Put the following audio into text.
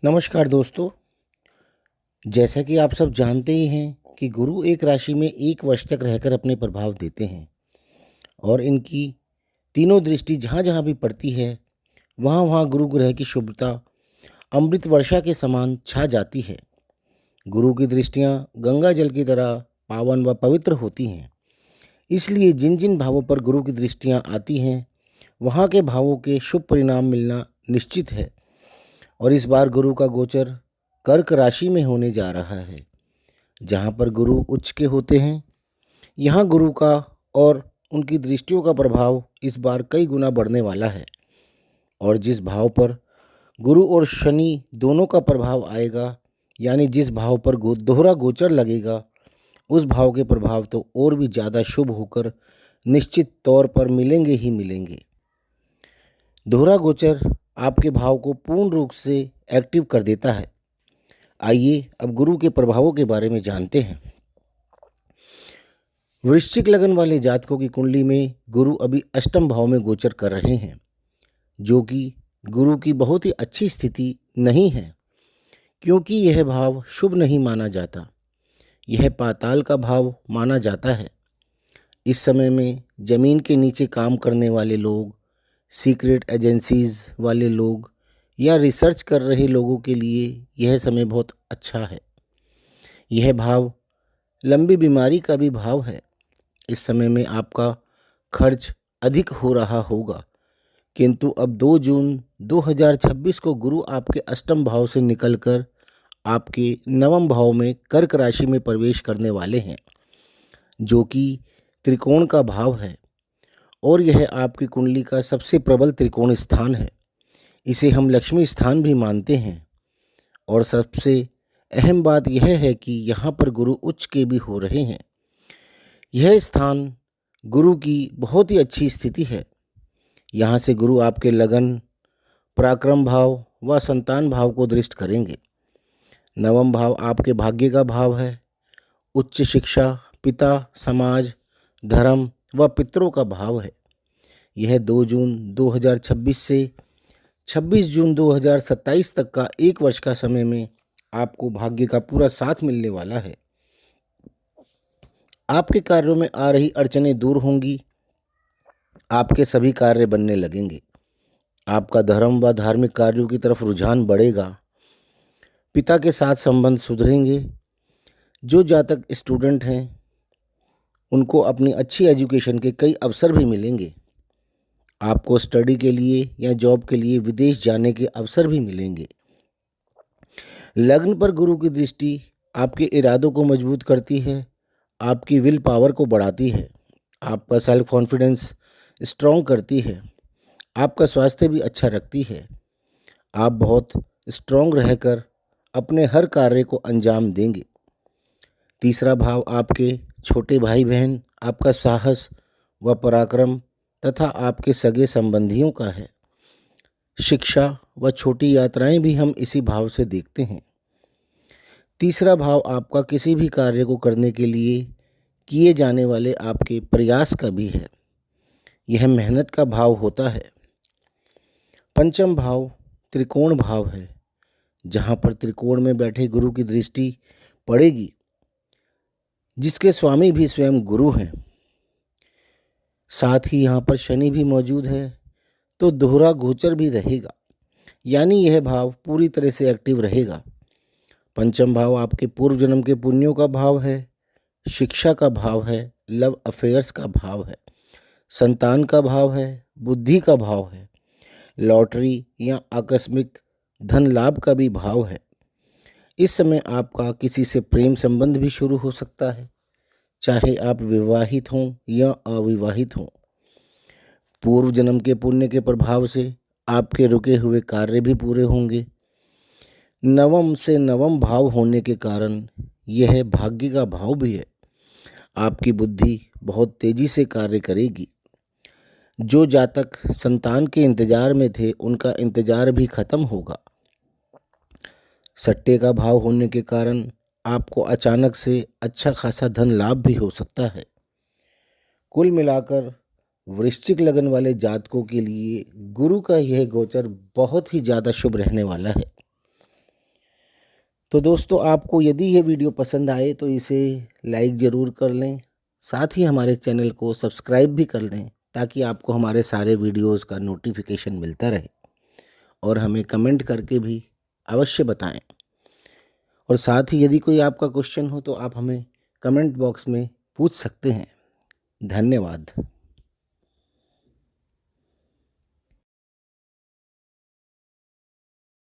नमस्कार दोस्तों। जैसा कि आप सब जानते ही हैं कि गुरु एक राशि में 1 वर्ष तक रहकर अपने प्रभाव देते हैं और इनकी तीनों दृष्टि जहाँ-जहाँ भी पड़ती है, वहाँ-वहाँ गुरु ग्रह की शुभता अमृत वर्षा के समान छा जाती है। गुरु की दृष्टियाँ गंगा जल की तरह पावन व पवित्र होती हैं। इसलिए जिन-जिन भावों पर गुरु की दृष्टियाँ आती हैं, वहाँ के भावों के शुभ परिणाम मिलना निश्चित है। और इस बार गुरु का गोचर कर्क राशि में होने जा रहा है, जहाँ पर गुरु उच्च के होते हैं। यहाँ गुरु का और उनकी दृष्टियों का प्रभाव इस बार कई गुना बढ़ने वाला है और जिस भाव पर गुरु और शनि दोनों का प्रभाव आएगा, यानी जिस भाव पर दोहरा गोचर लगेगा, उस भाव के प्रभाव तो और भी ज़्यादा शुभ होकर निश्चित तौर पर मिलेंगे ही मिलेंगे। दोहरा गोचर आपके भाव को पूर्ण रूप से एक्टिव कर देता है। आइए अब गुरु के प्रभावों के बारे में जानते हैं। वृश्चिक लगन वाले जातकों की कुंडली में गुरु अभी अष्टम भाव में गोचर कर रहे हैं, जो कि गुरु की बहुत ही अच्छी स्थिति नहीं है, क्योंकि यह भाव शुभ नहीं माना जाता। यह पाताल का भाव माना जाता है। इस समय में जमीन के नीचे काम करने वाले लोग, सीक्रेट एजेंसीज वाले लोग या रिसर्च कर रहे लोगों के लिए यह समय बहुत अच्छा है। यह भाव लंबी बीमारी का भी भाव है। इस समय में आपका खर्च अधिक हो रहा होगा, किंतु अब 2 जून 2026 को गुरु आपके अष्टम भाव से निकलकर आपके नवम भाव में कर्क राशि में प्रवेश करने वाले हैं, जो कि त्रिकोण का भाव है और यह आपकी कुंडली का सबसे प्रबल त्रिकोण स्थान है। इसे हम लक्ष्मी स्थान भी मानते हैं और सबसे अहम बात यह है कि यहाँ पर गुरु उच्च के भी हो रहे हैं। यह स्थान गुरु की बहुत ही अच्छी स्थिति है। यहाँ से गुरु आपके लगन, पराक्रम भाव व संतान भाव को दृष्ट करेंगे। नवम भाव आपके भाग्य का भाव है। उच्च शिक्षा, पिता, समाज, धर्म व पितरों का भाव है। यह 2 जून 2026 से 26 जून 2027 तक का 1 वर्ष का समय में आपको भाग्य का पूरा साथ मिलने वाला है। आपके कार्यों में आ रही अड़चनें दूर होंगी। आपके सभी कार्य बनने लगेंगे। आपका धर्म व धार्मिक कार्यों की तरफ रुझान बढ़ेगा। पिता के साथ संबंध सुधरेंगे। जो जातक स्टूडेंट हैं, उनको अपनी अच्छी एजुकेशन के कई अवसर भी मिलेंगे। आपको स्टडी के लिए या जॉब के लिए विदेश जाने के अवसर भी मिलेंगे। लग्न पर गुरु की दृष्टि आपके इरादों को मजबूत करती है, आपकी विल पावर को बढ़ाती है, आपका सेल्फ कॉन्फिडेंस स्ट्रॉन्ग करती है, आपका स्वास्थ्य भी अच्छा रखती है। आप बहुत स्ट्रॉन्ग रहकर अपने हर कार्य को अंजाम देंगे। तीसरा भाव आपके छोटे भाई बहन, आपका साहस व पराक्रम तथा आपके सगे संबंधियों का है। शिक्षा व छोटी यात्राएं भी हम इसी भाव से देखते हैं। तीसरा भाव आपका किसी भी कार्य को करने के लिए किए जाने वाले आपके प्रयास का भी है। यह मेहनत का भाव होता है। पंचम भाव त्रिकोण भाव है, जहाँ पर त्रिकोण में बैठे गुरु की दृष्टि पड़ेगी, जिसके स्वामी भी स्वयं गुरु हैं। साथ ही यहाँ पर शनि भी मौजूद है, तो दोहरा गोचर भी रहेगा, यानी यह भाव पूरी तरह से एक्टिव रहेगा। पंचम भाव आपके पूर्व जन्म के पुण्यों का भाव है, शिक्षा का भाव है, लव अफेयर्स का भाव है, संतान का भाव है, बुद्धि का भाव है, लॉटरी या आकस्मिक धन लाभ का भी भाव है। इस समय आपका किसी से प्रेम संबंध भी शुरू हो सकता है, चाहे आप विवाहित हों या अविवाहित हों। पूर्व जन्म के पुण्य के प्रभाव से आपके रुके हुए कार्य भी पूरे होंगे। नवम से नवम भाव होने के कारण यह भाग्य का भाव भी है। आपकी बुद्धि बहुत तेजी से कार्य करेगी। जो जातक संतान के इंतजार में थे, उनका इंतजार भी खत्म होगा। सट्टे का भाव होने के कारण आपको अचानक से अच्छा खासा धन लाभ भी हो सकता है। कुल मिलाकर वृश्चिक लगन वाले जातकों के लिए गुरु का यह गोचर बहुत ही ज़्यादा शुभ रहने वाला है। तो दोस्तों, आपको यदि ये वीडियो पसंद आए तो इसे लाइक ज़रूर कर लें, साथ ही हमारे चैनल को सब्सक्राइब भी कर लें ताकि आपको हमारे सारे वीडियोस का नोटिफिकेशन मिलता रहे। और हमें कमेंट करके भी अवश्य बताएं। और साथ ही यदि कोई आपका क्वेश्चन हो तो आप हमें कमेंट बॉक्स में पूछ सकते हैं। धन्यवाद।